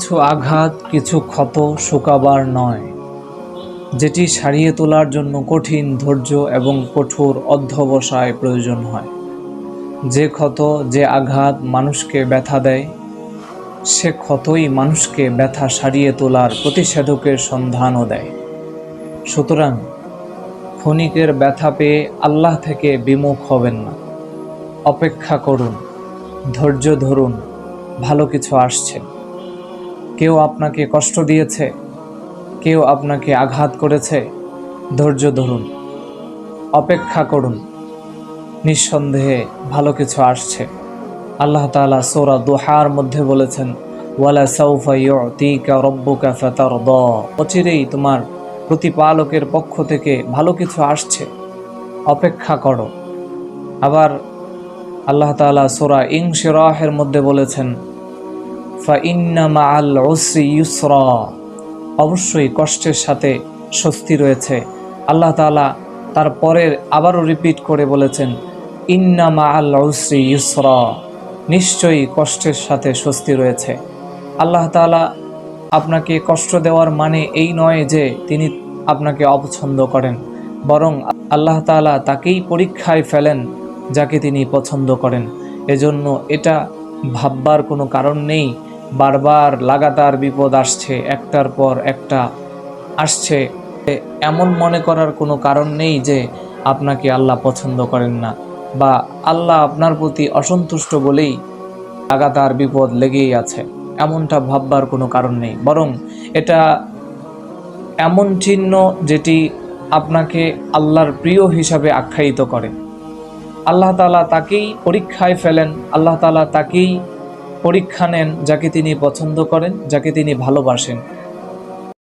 কিছু আঘাত, কিছু ক্ষত শুকাবার নয়, যেটি সারিয়ে তোলার জন্য কঠিন ধৈর্য এবং কঠোর অধ্যবসায় প্রয়োজন হয়। যে ক্ষত, যে আঘাত মানুষকে ব্যথা দেয়, সে ক্ষতই মানুষকে ব্যথা সারিয়ে তোলার প্রতিষেধকের সন্ধানও দেয়। সুতরাং ক্ষণিকের ব্যথা পেয়ে আল্লাহ থেকে বিমুখ হবেন না। অপেক্ষা করুন, ধৈর্য ধরুন, ভালো কিছু আসছে। কেউ আপনাকে কষ্ট দিয়েছে, কেউ আপনাকে আঘাত করেছে, ধৈর্য ধরুন, অপেক্ষা করুন, নিঃসন্দেহে ভালো কিছু আসছে। আল্লাহ তাআলা সূরা দুহার মধ্যে বলেছেন, ওয়ালা সাউফা ইউতিকা রাব্বুকা ফাতারদা, অচিরেই তোমার প্রতিপালকের পক্ষ থেকে ভালো কিছু আসছে, অপেক্ষা করো। আবার আল্লাহ তাআলা সূরা ইনশিরাহের মধ্যে বলেছেন, ফা ইন্না মাআল উসরি ইউসরা, অবশ্যই কষ্টের সাথে স্বস্তি রয়েছে। আল্লাহ তাআলা তারপরের আবারও রিপিট করে বলেছেন, ইন্না মাআল উসরি ইউসরা, নিশ্চয়ই কষ্টের সাথে স্বস্তি রয়েছে। আল্লাহ তাআলা আপনাকে কষ্ট দেওয়ার মানে এই নয় যে তিনি আপনাকে অপছন্দ করেন, বরং আল্লাহ তাআলা তাকেই পরীক্ষায় ফেলেন যাকে তিনি পছন্দ করেন। এজন্য এটা ভাববার কোনো কারণ নেই বারবার লাগাতার বিপদ আসছে, একটার পর একটা আসছে, এমন মনে করার কোনো কারণ নেই যে আপনাকে আল্লাহ পছন্দ করেন না বা আল্লাহ আপনার প্রতি অসন্তুষ্ট বলেই লাগাতার বিপদ লেগেই আছে, এমনটা ভাববার কোনো কারণ নেই। বরং এটা এমন চিহ্ন যেটি আপনাকে আল্লাহর প্রিয় হিসাবে আখ্যায়িত করে। আল্লাহ তাআলা তাকেই পরীক্ষায় ফেলেন, আল্লাহ তাআলা তাকেই পরীক্ষা নেন যাকে তিনি পছন্দ করেন, যাকে তিনি ভালোবাসেন।